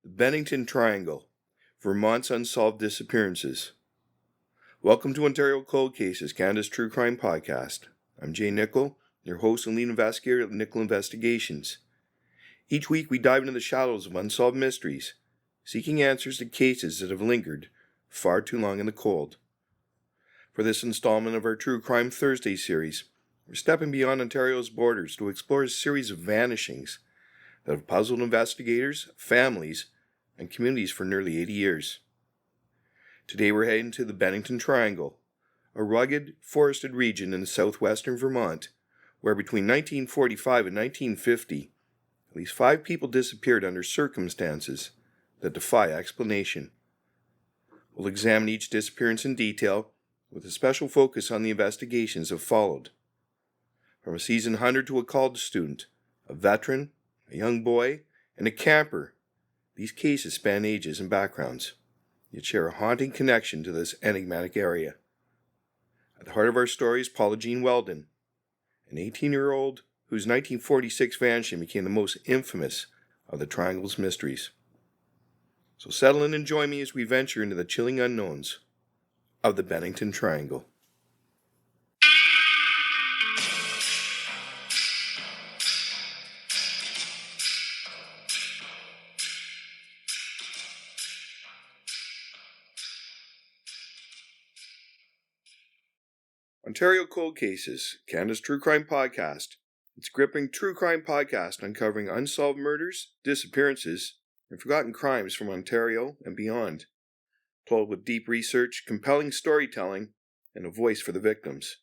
The Bennington Triangle, Vermont's Unsolved Disappearances. Welcome to Ontario Cold Cases, Canada's True Crime Podcast. I'm Jay Nicoll, your host and lead investigator at Nicoll Investigations. Each week we dive into the shadows of unsolved mysteries, seeking answers to cases that have lingered far too long in the cold. For this installment of our True Crime Thursday series, we're stepping beyond Ontario's borders to explore a series of vanishings that have puzzled investigators, families, and communities for nearly 80 years. Today we're heading to the Bennington Triangle, a rugged, forested region in southwestern Vermont, where between 1945 and 1950, at least 5 people disappeared under circumstances that defy explanation. We'll examine each disappearance in detail, with a special focus on the investigations that followed. From a seasoned hunter to a college student, a veteran, a young boy, and a camper, these cases span ages and backgrounds, yet share a haunting connection to this enigmatic area. At the heart of our story is Paula Jean Welden, an 18-year-old whose 1946 vanishing became the most infamous of the Triangle's mysteries. So settle in and join me as we venture into the chilling unknowns of the Bennington Triangle. Ontario Cold Cases, Canada's True Crime Podcast. It's a gripping true crime podcast uncovering unsolved murders, disappearances, and forgotten crimes from Ontario and beyond. Told with deep research, compelling storytelling, and a voice for the victims.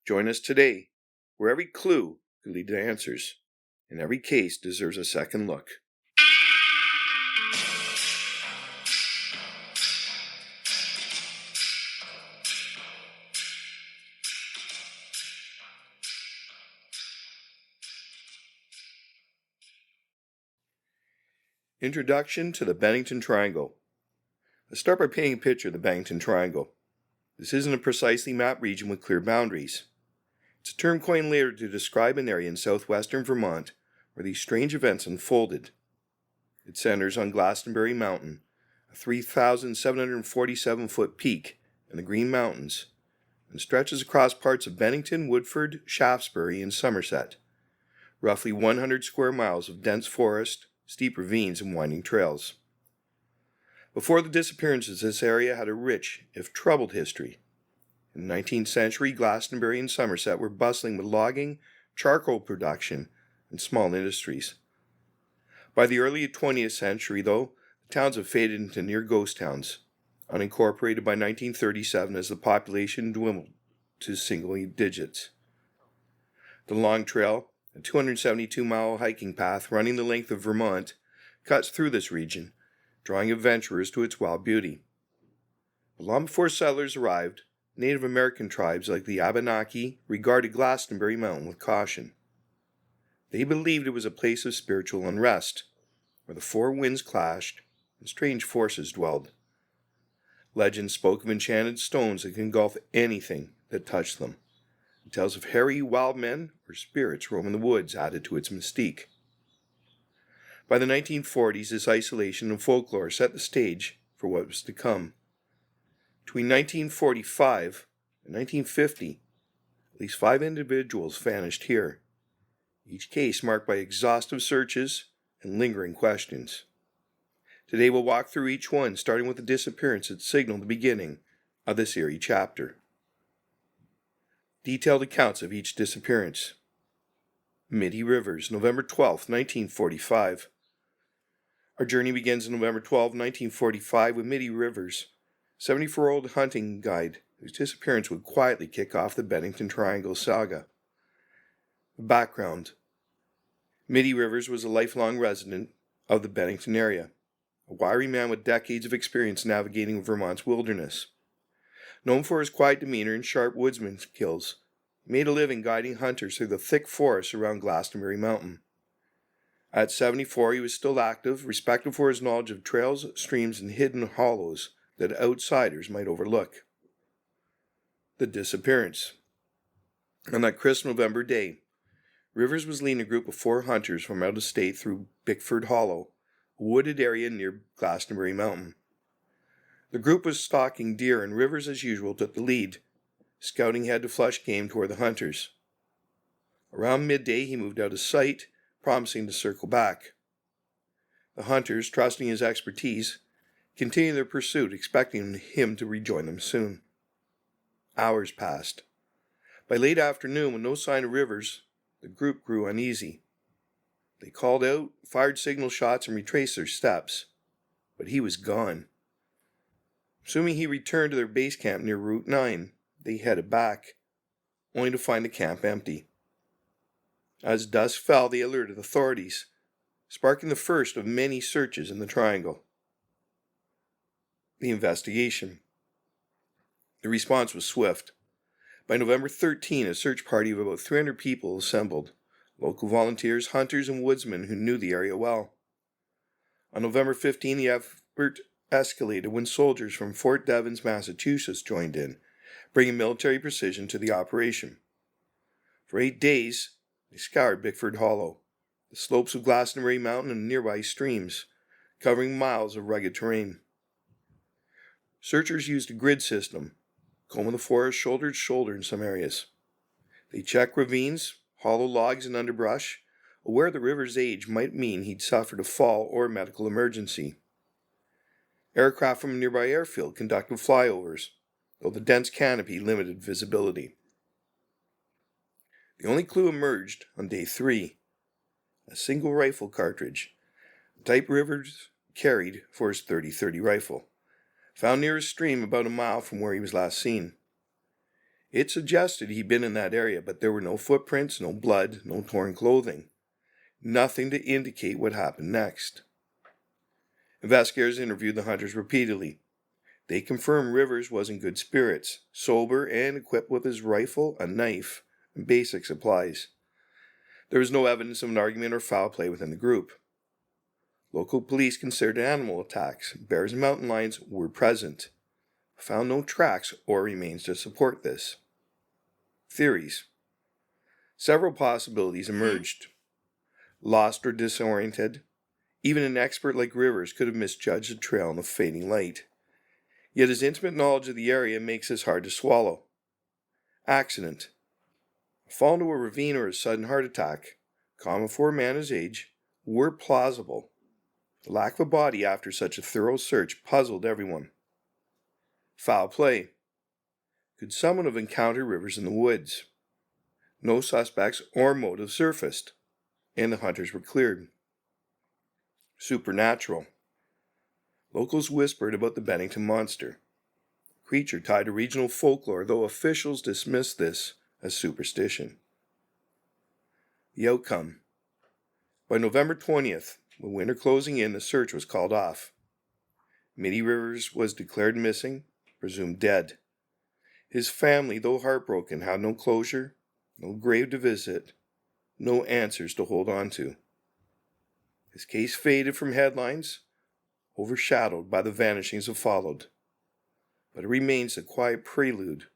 Join us today, where every clue could lead to answers, and every case deserves a second look. Introduction to the Bennington Triangle. Let's start by painting a picture of the Bennington Triangle. This isn't a precisely mapped region with clear boundaries. It's a term coined later to describe an area in southwestern Vermont where these strange events unfolded. It centers on Glastenbury Mountain, a 3,747-foot peak in the Green Mountains, and stretches across parts of Bennington, Woodford, Shaftesbury, and Somerset. Roughly 100 square miles of dense forest, steep ravines, and winding trails. Before the disappearances, this area had a rich, if troubled, history. In the 19th century, Glastenbury and Somerset were bustling with logging, charcoal production, and small industries. By the early 20th century, though, the towns have faded into near ghost towns, unincorporated by 1937 as the population dwindled to single digits. The Long Trail, a 272-mile hiking path running the length of Vermont, cuts through this region, drawing adventurers to its wild beauty. But long before settlers arrived, Native American tribes like the Abenaki regarded Glastenbury Mountain with caution. They believed it was a place of spiritual unrest, where the four winds clashed and strange forces dwelled. Legends spoke of enchanted stones that could engulf anything that touched them. Tales of hairy wild men or spirits roaming the woods added to its mystique. By the 1940s, this isolation and folklore set the stage for what was to come. Between 1945 and 1950, at least 5 individuals vanished here, each case marked by exhaustive searches and lingering questions. Today we'll walk through each one, starting with the disappearance that signaled the beginning of this eerie chapter. Detailed accounts of each disappearance. Middie Rivers, November 12, 1945. Our journey begins on November 12, 1945 with Middie Rivers, 74-year-old hunting guide whose disappearance would quietly kick off the Bennington Triangle saga. Background. Middie Rivers was a lifelong resident of the Bennington area, a wiry man with decades of experience navigating Vermont's wilderness. Known for his quiet demeanor and sharp woodsman skills, he made a living guiding hunters through the thick forests around Glastenbury Mountain. At 74, he was still active, respected for his knowledge of trails, streams, and hidden hollows that outsiders might overlook. The disappearance. On that crisp November day, Rivers was leading a group of 4 hunters from out of state through Bickford Hollow, a wooded area near Glastenbury Mountain. The group was stalking deer, and Rivers, as usual, took the lead, scouting ahead to flush game toward the hunters. Around midday, he moved out of sight, promising to circle back. The hunters, trusting his expertise, continued their pursuit, expecting him to rejoin them soon. Hours passed. By late afternoon, with no sign of Rivers, the group grew uneasy. They called out, fired signal shots, and retraced their steps, but he was gone. Assuming he returned to their base camp near Route 9, they headed back, only to find the camp empty. As dusk fell, they alerted authorities, sparking the first of many searches in the triangle. The investigation. The response was swift. By November 13, a search party of about 300 people assembled, local volunteers, hunters, and woodsmen who knew the area well. On November 15, the effort escalated when soldiers from Fort Devens, Massachusetts joined in, bringing military precision to the operation. For 8 days, they scoured Bickford Hollow, the slopes of Glastenbury Mountain, and nearby streams, covering miles of rugged terrain. Searchers used a grid system, combing the forest shoulder to shoulder in some areas. They checked ravines, hollow logs, and underbrush, aware that Rivers' age might mean he'd suffered a fall or a medical emergency. Aircraft from a nearby airfield conducted flyovers, though the dense canopy limited visibility. The only clue emerged on day 3, a single rifle cartridge, the type Rivers carried for his .30-30 rifle, found near a stream about a mile from where he was last seen. It suggested he'd been in that area, but there were no footprints, no blood, no torn clothing, nothing to indicate what happened next. Investigators interviewed the hunters repeatedly. They confirmed Rivers was in good spirits, sober, and equipped with his rifle, a knife, and basic supplies. There was no evidence of an argument or foul play within the group. Local police considered animal attacks. Bears and mountain lions were present, but found no tracks or remains to support this. Theories. Several possibilities emerged. Lost or disoriented. Even an expert like Rivers could have misjudged the trail in the fading light. Yet his intimate knowledge of the area makes this hard to swallow. Accident. A fall into a ravine or a sudden heart attack, common for a man his age, were plausible. The lack of a body after such a thorough search puzzled everyone. Foul play. Could someone have encountered Rivers in the woods? No suspects or motive surfaced, and the hunters were cleared. Supernatural. Locals whispered about the Bennington monster, a creature tied to regional folklore, though officials dismissed this as superstition. The outcome. By November 20th, with winter closing in, the search was called off. Middie Rivers was declared missing, presumed dead. His family, though heartbroken, had no closure, no grave to visit, no answers to hold on to. His case faded from headlines, overshadowed by the vanishings that followed, but it remains a quiet prelude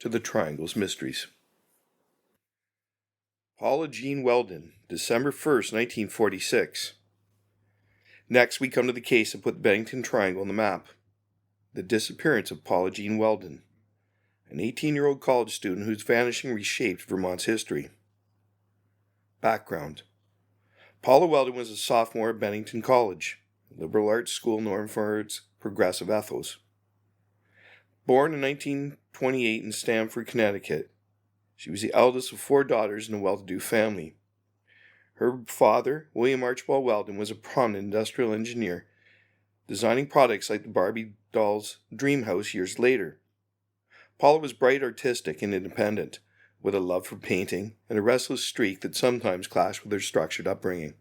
to the Triangle's mysteries. Paula Jean Welden, December 1st, 1946. Next, we come to the case that put the Bennington Triangle on the map. The disappearance of Paula Jean Welden, an 18-year-old college student whose vanishing reshaped Vermont's history. Background. Paula Welden was a sophomore at Bennington College, a liberal arts school known for its progressive ethos. Born in 1928 in Stamford, Connecticut, she was the eldest of 4 daughters in a well-to-do family. Her father, William Archibald Welden, was a prominent industrial engineer, designing products like the Barbie doll's dream house years later. Paula was bright, artistic, and independent, with a love for painting and a restless streak that sometimes clashed with her structured upbringing.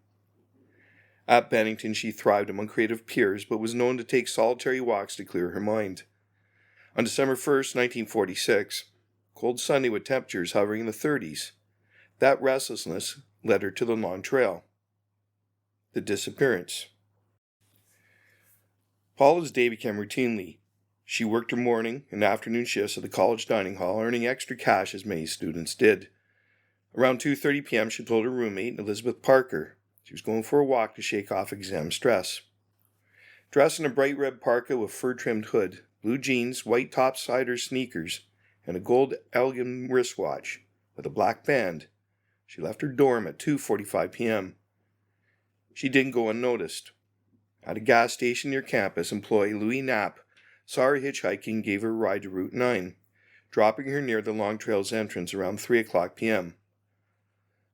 At Bennington, she thrived among creative peers, but was known to take solitary walks to clear her mind. On December 1st, 1946, cold Sunday with temperatures hovering in the 30s, that restlessness led her to the long trail. The disappearance. Paula's day began routinely. She worked her morning and afternoon shifts at the college dining hall, earning extra cash as many students did. Around 2:30 p.m., she told her roommate, Elizabeth Parker, She was going for a walk to shake off exam stress. Dressed in a bright red parka with fur-trimmed hood, blue jeans, white topsider sneakers, and a gold Elgin wristwatch with a black band, she left her dorm at 2:45 p.m. She didn't go unnoticed. At a gas station near campus, employee Louis Knapp saw her hitchhiking and gave her a ride to Route 9, dropping her near the Long Trail's entrance around 3 o'clock p.m.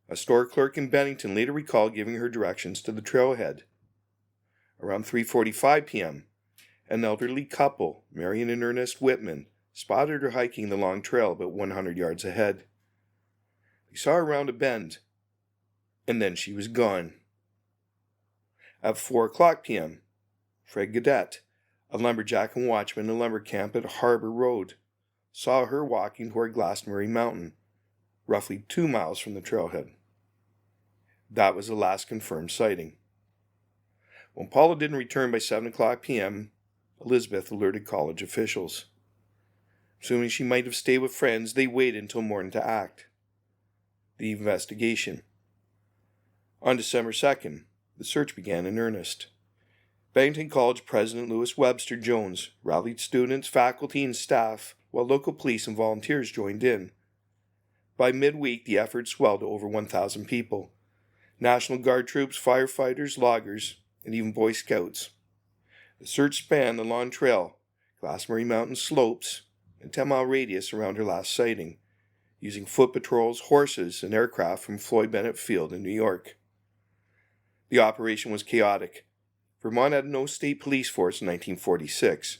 A store clerk in Bennington later recalled giving her directions to the trailhead. Around 3:45 p.m., an elderly couple, Marion and Ernest Whitman, spotted her hiking the Long Trail about 100 yards ahead. They saw her round a bend, and then she was gone. At 4 o'clock p.m., Fred Gaudette, a lumberjack and watchman in a lumber camp at Harbor Road, saw her walking toward Glastenbury Mountain, roughly 2 miles from the trailhead. That was the last confirmed sighting. When Paula didn't return by 7 o'clock p.m., Elizabeth alerted college officials. Assuming she might have stayed with friends, they waited until morning to act. The investigation. On December 2nd, the search began in earnest. Bennington College President Lewis Webster Jones rallied students, faculty, and staff, while local police and volunteers joined in. By midweek, the effort swelled to over 1,000 people. National Guard troops, firefighters, loggers, and even Boy Scouts. The search spanned the Long Trail, Glastenbury Mountain slopes, and 10-mile radius around her last sighting, using foot patrols, horses, and aircraft from Floyd Bennett Field in New York. The operation was chaotic. Vermont had no state police force in 1946,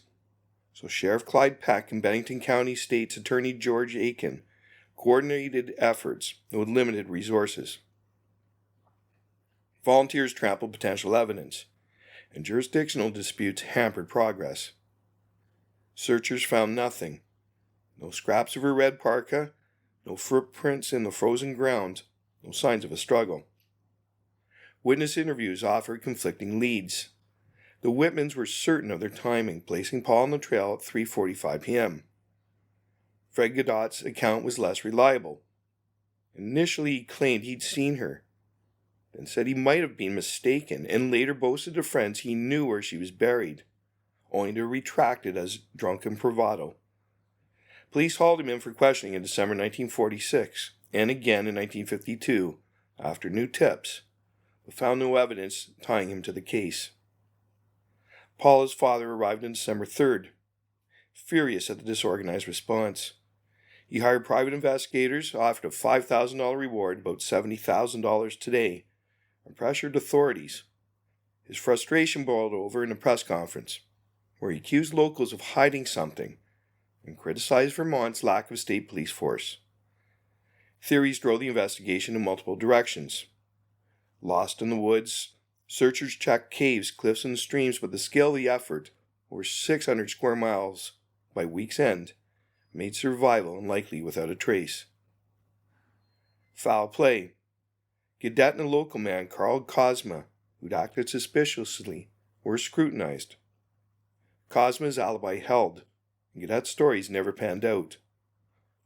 so Sheriff Clyde Peck and Bennington County State's Attorney George Aiken coordinated efforts with limited resources. Volunteers trampled potential evidence, and jurisdictional disputes hampered progress. Searchers found nothing. No scraps of her red parka, no footprints in the frozen ground, no signs of a struggle. Witness interviews offered conflicting leads. The Whitmans were certain of their timing, placing Paul on the trail at 3:45 p.m. Fred Gaudette's account was less reliable. Initially, he claimed he'd seen her, then said he might have been mistaken, and later boasted to friends he knew where she was buried, only to retract it as drunken bravado. Police hauled him in for questioning in December 1946, and again in 1952, after new tips, but found no evidence tying him to the case. Paula's father arrived on December 3rd, furious at the disorganized response. He hired private investigators, offered a $5,000 reward, about $70,000 today, and pressured authorities. His frustration boiled over in a press conference, where he accused locals of hiding something and criticized Vermont's lack of state police force. Theories drove the investigation in multiple directions. Lost in the woods, searchers checked caves, cliffs, and streams, but the scale of the effort, over 600 square miles by week's end, made survival unlikely without a trace. Foul play. Gaudette and a local man, Carl Cosma, who'd acted suspiciously, were scrutinized. Cosma's alibi held, and Gaudette's stories never panned out.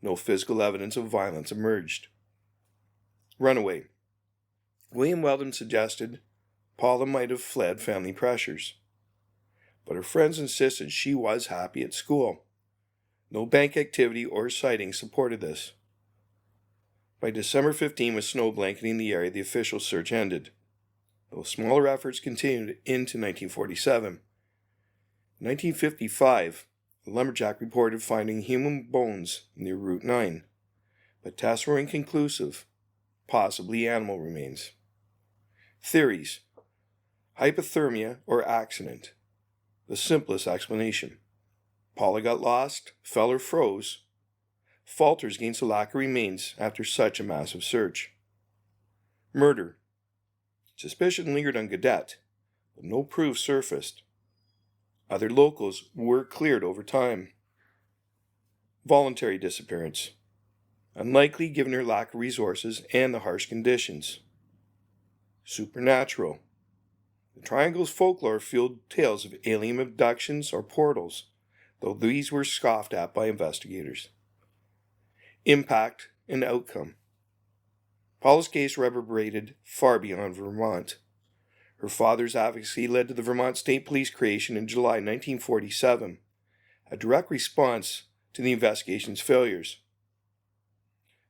No physical evidence of violence emerged. Runaway. William Welden suggested Paula might have fled family pressures, but her friends insisted she was happy at school. No bank activity or sighting supported this. By December 15, with snow blanketing the area, the official search ended, though smaller efforts continued into 1947. In 1955, a lumberjack reported finding human bones near Route 9, but tests were inconclusive, possibly animal remains. Theories: hypothermia or accident. The simplest explanation. Paula got lost, fell or froze. Falters against the lack of remains after such a massive search. Murder. Suspicion lingered on Gaudette, but no proof surfaced. Other locals were cleared over time. Voluntary disappearance. Unlikely given her lack of resources and the harsh conditions. Supernatural. The Triangle's folklore fueled tales of alien abductions or portals, though these were scoffed at by investigators. Impact and outcome. Paula's case reverberated far beyond Vermont. Her father's advocacy led to the Vermont State Police creation in July 1947, a direct response to the investigation's failures.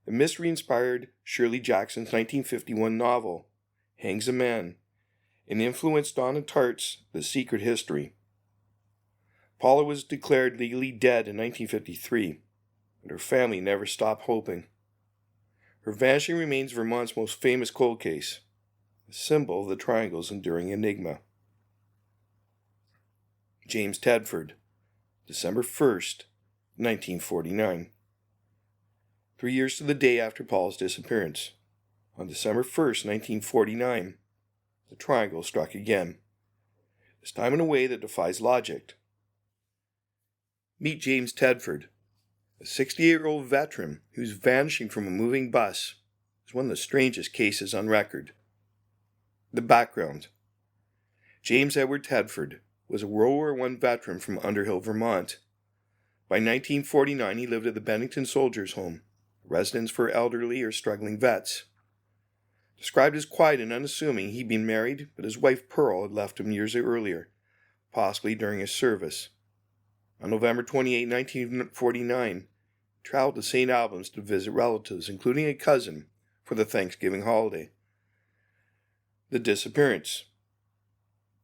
The mystery-inspired Shirley Jackson's 1951 novel, Hangs a Man, and influenced Donna Tartt's The Secret History. Paula was declared legally dead in 1953, but her family never stopped hoping. Her vanishing remains Vermont's most famous cold case, a symbol of the Triangle's enduring enigma. James Tedford, December 1st, 1949. 3 years to the day after Paula's disappearance, on December 1st, 1949, the Triangle struck again, this time in a way that defies logic. Meet James Tedford, a 68-year-old veteran whose vanishing from a moving bus is one of the strangest cases on record. The background. James Edward Tedford was a World War I veteran from Underhill, Vermont. By 1949, he lived at the Bennington Soldiers' Home, a residence for elderly or struggling vets. Described as quiet and unassuming, he'd been married, but his wife Pearl had left him years earlier, possibly during his service. On November 28, 1949, he traveled to St. Albans to visit relatives, including a cousin, for the Thanksgiving holiday. The disappearance.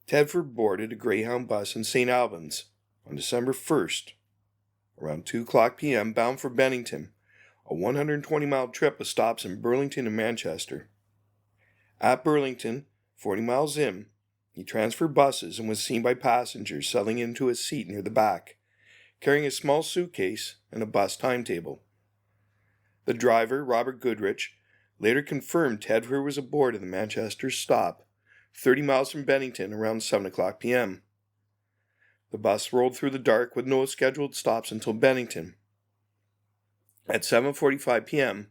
Tedford boarded a Greyhound bus in St. Albans on December 1st, around 2:00 p.m., bound for Bennington, a 120-mile trip with stops in Burlington and Manchester. At Burlington, 40 miles in, he transferred buses and was seen by passengers settling into a seat near the back, carrying a small suitcase and a bus timetable. The driver, Robert Goodrich, later confirmed Tedford was aboard of the Manchester stop, 30 miles from Bennington, around 7:00 p.m. The bus rolled through the dark with no scheduled stops until Bennington. At 7:45 p.m.,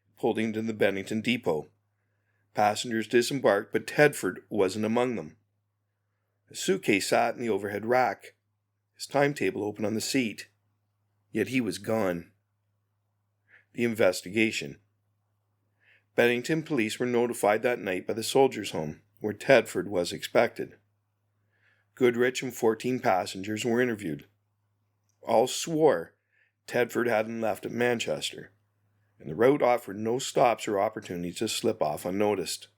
it pulled into the Bennington depot. Passengers disembarked, but Tedford wasn't among them. A suitcase sat in the overhead rack, his timetable open on the seat, yet he was gone. The investigation. Bennington police were notified that night by the Soldiers' Home, where Tedford was expected. Goodrich and 14 passengers were interviewed. All swore Tedford hadn't left at Manchester, and the route offered no stops or opportunities to slip off unnoticed.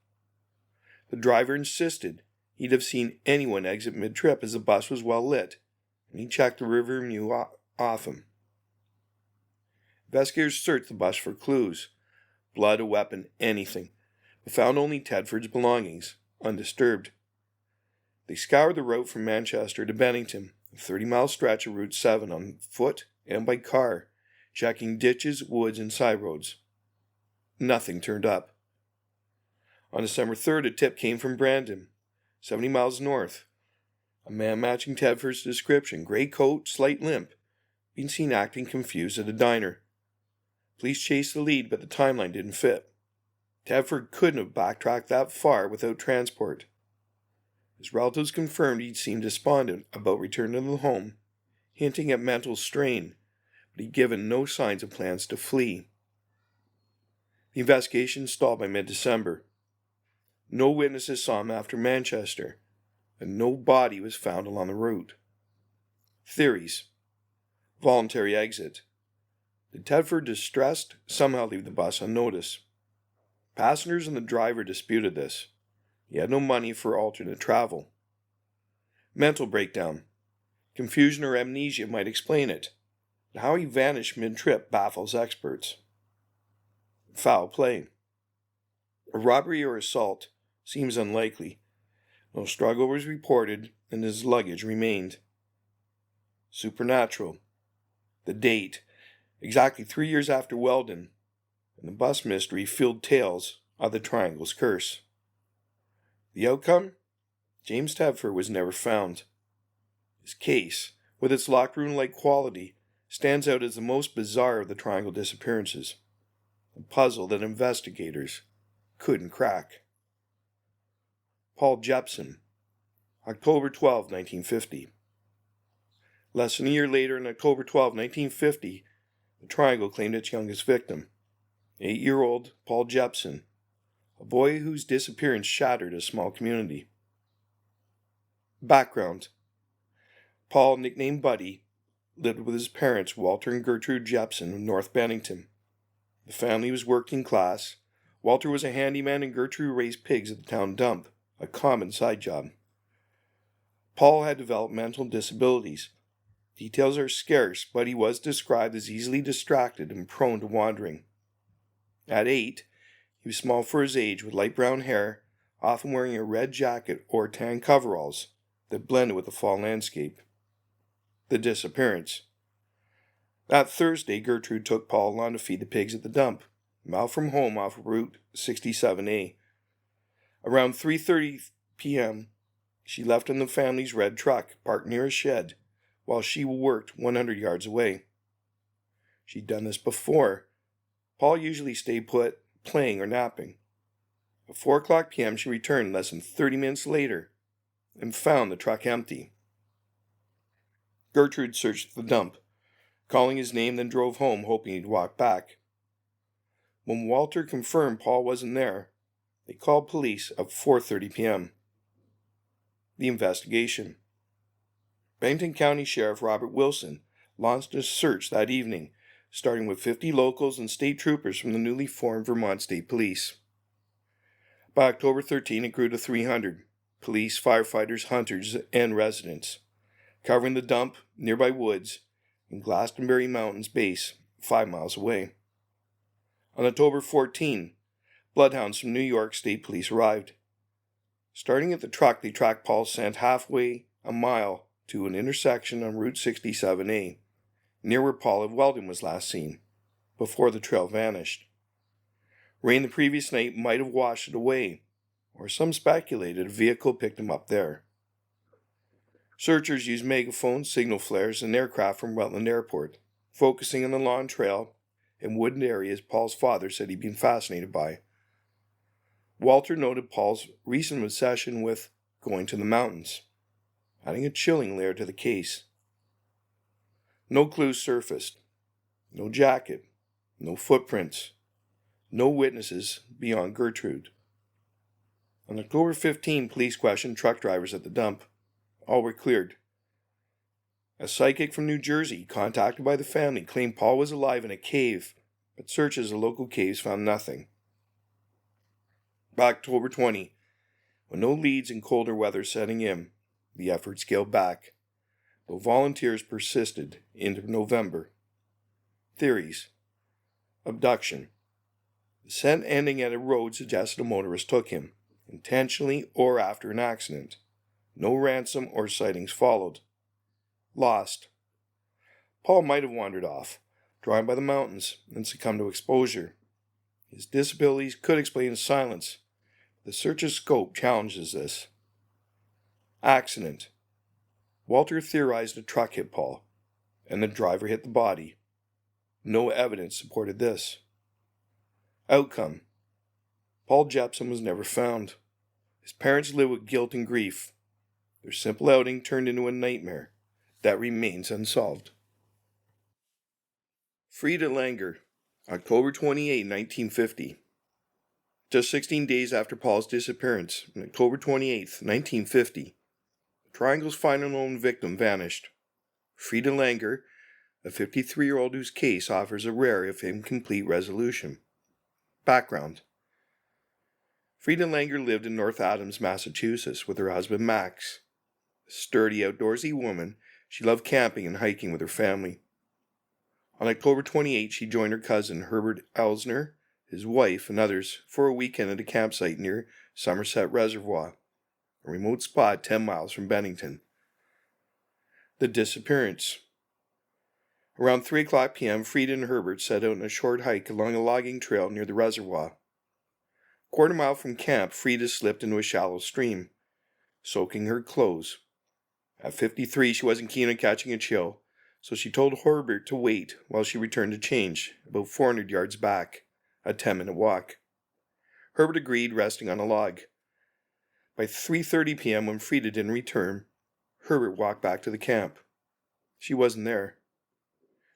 The driver insisted he'd have seen anyone exit mid-trip as the bus was well lit, and he checked the rear view often. Investigators searched the bus for clues, blood, a weapon, anything, but found only Tedford's belongings, undisturbed. They scoured the route from Manchester to Bennington, a 30-mile stretch of Route 7 on foot and by car, checking ditches, woods, and side roads. Nothing turned up. On December 3rd, a tip came from Brandon, 70 miles north. A man matching Tedford's description, gray coat, slight limp, being seen acting confused at a diner. Police chased the lead, but the timeline didn't fit. Tedford couldn't have backtracked that far without transport. His relatives confirmed he'd seemed despondent about returning to the home, hinting at mental strain, but he'd given no signs of plans to flee. The investigation stalled by mid-December. No witnesses saw him after Manchester, and no body was found along the route. Theories. Voluntary exit. Did Tedford, distressed, somehow leave the bus unnoticed? Passengers and the driver disputed this. He had no money for alternate travel. Mental breakdown. Confusion or amnesia might explain it, but how he vanished mid-trip baffles experts. Foul play. A robbery or assault seems unlikely. No struggle was reported, and his luggage remained. Supernatural. The date, exactly 3 years after Welden, and the bus mystery filled tales of the Triangle's curse. The outcome? James Tedford was never found. His case, with its locked room-like quality, stands out as the most bizarre of the Triangle disappearances, a puzzle that investigators couldn't crack. Paul Jepson, October 12, 1950. Less than a year later, on October 12, 1950, the Triangle claimed its youngest victim, 8-year-old Paul Jepson, a boy whose disappearance shattered a small community. Background: Paul, nicknamed Buddy, lived with his parents, Walter and Gertrude Jepson, of North Bennington. The family was working class. Walter was a handyman and Gertrude raised pigs at the town dump, a common side job. Paul had developmental disabilities. Details are scarce, but he was described as easily distracted and prone to wandering. At 8, he was small for his age, with light brown hair, often wearing a red jacket or tan coveralls that blended with the fall landscape. The disappearance. That Thursday, Gertrude took Paul along to feed the pigs at the dump, a mile from home off Route 67A. Around 3:30 p.m., she left in the family's red truck, parked near a shed, while she worked 100 yards away. She'd done this before. Paul usually stayed put, playing or napping. At 4 o'clock p.m., she returned less than 30 minutes later and found the truck empty. Gertrude searched the dump, calling his name, then drove home, hoping he'd walk back. When Walter confirmed Paul wasn't there, they called police at 4:30 p.m. The investigation. Bennington County Sheriff Robert Wilson launched a search that evening, starting with 50 locals and state troopers from the newly formed Vermont State Police. By October 13, it grew to 300, police, firefighters, hunters, and residents, covering the dump, nearby woods, and Glastenbury Mountain's base, 5 miles away. On October 14, bloodhounds from New York State Police arrived. Starting at the truck, they tracked Paul's scent halfway a mile to an intersection on Route 67A, near where Paula Welden was last seen, before the trail vanished. Rain the previous night might have washed it away, or some speculated a vehicle picked him up there. Searchers used megaphones, signal flares, and aircraft from Rutland Airport, focusing on the lawn trail and wooded areas Paul's father said he'd been fascinated by. Walter noted Paul's recent obsession with going to the mountains, adding a chilling layer to the case. No clues surfaced. No jacket. No footprints. No witnesses beyond Gertrude. On October 15, police questioned truck drivers at the dump. All were cleared. A psychic from New Jersey, contacted by the family, claimed Paul was alive in a cave, but searches of local caves found nothing. By October 20, with no leads and colder weather setting in, the effort scaled back, though volunteers persisted into November. Theories. Abduction. The scent ending at a road suggested a motorist took him, intentionally or after an accident. No ransom or sightings followed. Lost. Paul might have wandered off, drawn by the mountains, and succumbed to exposure. His disabilities could explain his silence. The search's scope challenges this. Accident. Walter theorized a truck hit Paul, and the driver hit the body. No evidence supported this. Outcome. Paul Jepson was never found. His parents lived with guilt and grief. Their simple outing turned into a nightmare that remains unsolved. Frieda Langer, October 28, 1950. Just 16 days after Paul's disappearance, on October 28, 1950, the Triangle's final known victim vanished. Frieda Langer, a 53-year-old whose case offers a rare if incomplete resolution. Background. Frieda Langer lived in North Adams, Massachusetts with her husband Max. A sturdy, outdoorsy woman, she loved camping and hiking with her family. On October 28, she joined her cousin Herbert Elsner, his wife, and others for a weekend at a campsite near Somerset Reservoir, a remote spot 10 miles from Bennington. The disappearance. Around 3 o'clock p.m., Frieda and Herbert set out on a short hike along a logging trail near the reservoir. Quarter mile from camp, Frieda slipped into a shallow stream, soaking her clothes. At 53, she wasn't keen on catching a chill, so she told Herbert to wait while she returned to change, about 400 yards back, a 10-minute walk. Herbert agreed, resting on a log. By 3:30 p.m., when Frieda didn't return, Herbert walked back to the camp. She wasn't there.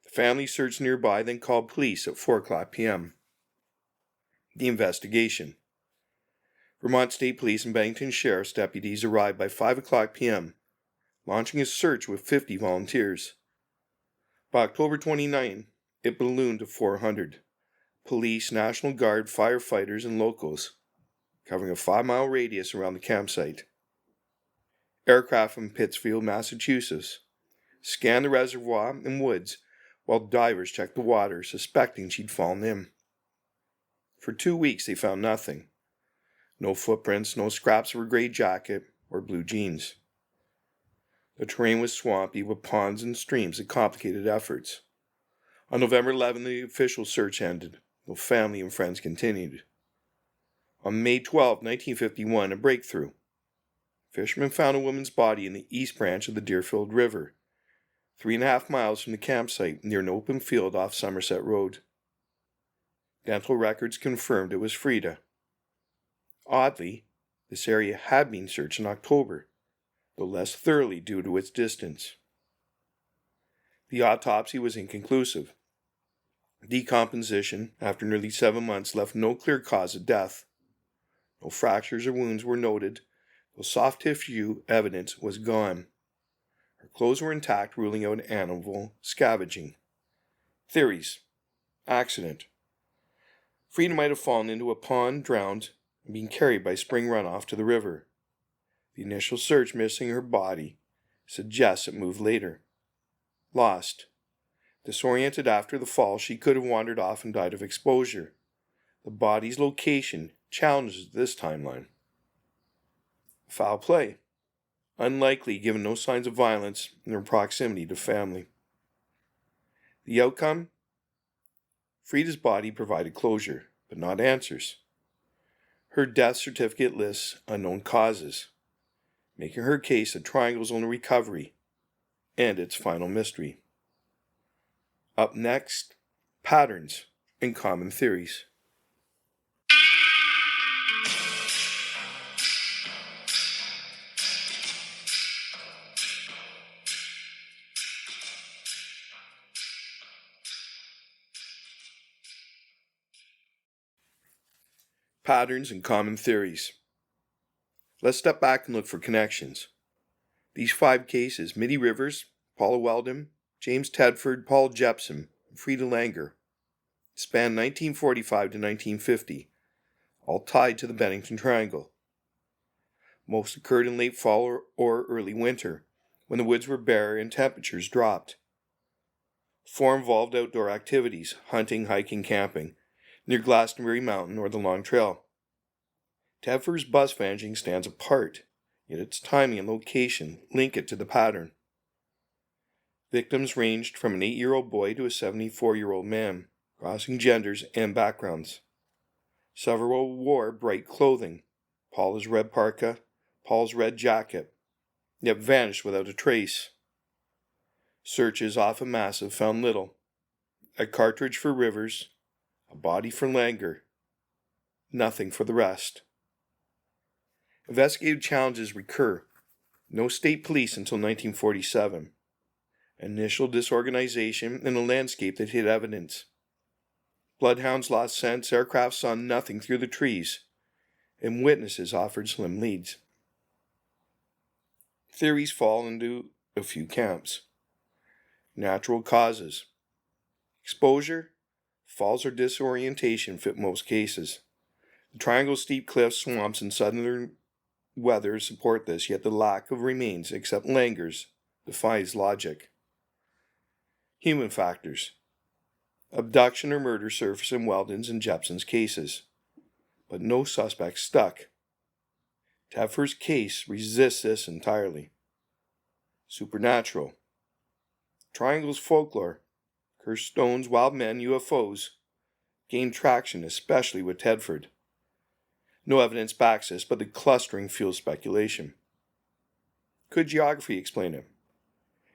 The family searched nearby, then called police at 4 o'clock p.m. The investigation. Vermont State Police and Bennington Sheriff's deputies arrived by 5 o'clock p.m., launching a search with 50 volunteers. By October 29, it ballooned to 400. Police, National Guard, firefighters, and locals, covering a 5-mile radius around the campsite. Aircraft from Pittsfield, Massachusetts, scanned the reservoir and woods while divers checked the water, suspecting she'd fallen in. For 2 weeks, they found nothing. No footprints, no scraps of her gray jacket or blue jeans. The terrain was swampy with ponds and streams that complicated efforts. On November 11, the official search ended, though family and friends continued. On May 12, 1951, a breakthrough. Fishermen found a woman's body in the east branch of the Deerfield River, 3.5 miles from the campsite near an open field off Somerset Road. Dental records confirmed it was Frieda. Oddly, this area had been searched in October, though less thoroughly due to its distance. The autopsy was inconclusive. Decomposition after nearly 7 months left no clear cause of death. No fractures or wounds were noted, though soft tissue evidence was gone. Her clothes were intact, ruling out animal scavenging. Theories. Accident. Frieda might have fallen into a pond, drowned, and been carried by spring runoff to the river. The initial search missing her body suggests it moved later. Lost. Disoriented after the fall, she could have wandered off and died of exposure. The body's location challenges this timeline. Foul play. Unlikely given no signs of violence in her proximity to family. The outcome? Frieda's body provided closure, but not answers. Her death certificate lists unknown causes, making her case the triangle's only recovery and its final mystery. Up next, patterns and common theories. Patterns and common theories. Let's step back and look for connections. These 5 cases, Middie Rivers, Paula Welden, James Tedford, Paul Jepson, and Frieda Langer, span 1945 to 1950, all tied to the Bennington Triangle. Most occurred in late fall or early winter, when the woods were bare and temperatures dropped. 4 involved outdoor activities, hunting, hiking, camping, near Glastenbury Mountain or the Long Trail. Tedford's bus vanishing stands apart, yet its timing and location link it to the pattern. Victims ranged from an 8-year-old boy to a 74-year-old man, crossing genders and backgrounds. Several wore bright clothing, Paula's red parka, Paul's red jacket, yet vanished without a trace. Searches, often massive, found little. A cartridge for Rivers, a body for Langer, nothing for the rest. Investigative challenges recur. No state police until 1947. Initial disorganization in a landscape that hid evidence. Bloodhounds lost scents, aircraft saw nothing through the trees, and witnesses offered slim leads. Theories fall into a few camps. Natural causes. Exposure, falls, or disorientation fit most cases. The triangle's steep cliffs, swamps, and southern weather support this, yet the lack of remains, except Langer's, defies logic. Human factors. Abduction or murder surface in Welden's and Jepson's cases, but no suspect stuck. Tedford's case resists this entirely. Supernatural. Triangle's folklore, cursed stones, wild men, UFOs, gained traction, especially with Tedford. No evidence backs this, but the clustering fuels speculation. Could geography explain it?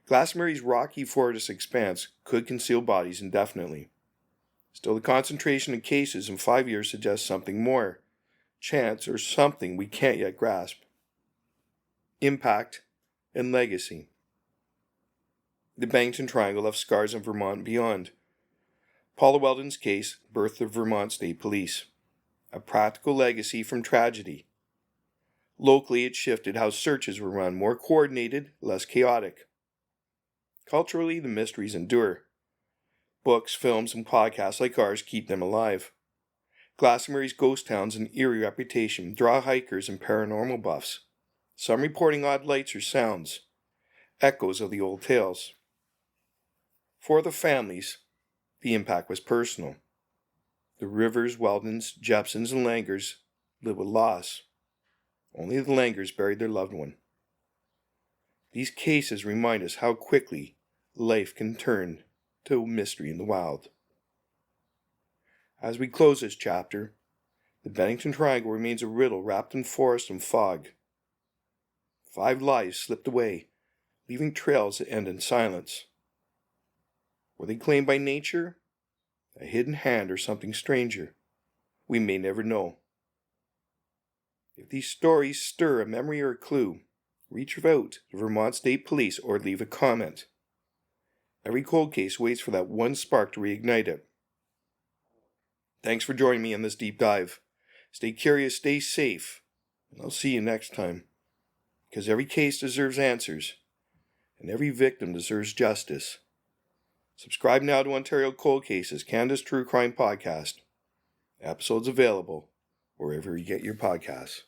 Glastenbury's rocky forest expanse could conceal bodies indefinitely. Still, the concentration of cases in 5 years suggests something more, chance, or something we can't yet grasp. Impact and legacy. The Bennington Triangle left scars in Vermont and beyond. Paula Welden's case birthed the Vermont State Police. A practical legacy from tragedy, Locally, it shifted how searches were run, more coordinated, less chaotic. Culturally, the mysteries endure. Books, films, and podcasts like ours keep them alive. Glastenbury's ghost towns and eerie reputation draw hikers and paranormal buffs, some reporting odd lights or sounds, echoes of the old tales. For the families, the impact was personal. The Rivers, Weldens, Jepsons, and Langers live with loss. Only the Langers buried their loved one. These cases remind us how quickly life can turn to mystery in the wild. As we close this chapter, the Bennington Triangle remains a riddle wrapped in forest and fog. 5 lives slipped away, leaving trails that end in silence. Were they claimed by nature, a hidden hand, or something stranger? We may never know. If these stories stir a memory or a clue, reach out to Vermont State Police or leave a comment. Every cold case waits for that one spark to reignite it. Thanks for joining me on this deep dive. Stay curious, stay safe, and I'll see you next time. Because every case deserves answers, and every victim deserves justice. Subscribe now to Ontario Cold Cases, Canada's True Crime Podcast. Episodes available wherever you get your podcasts.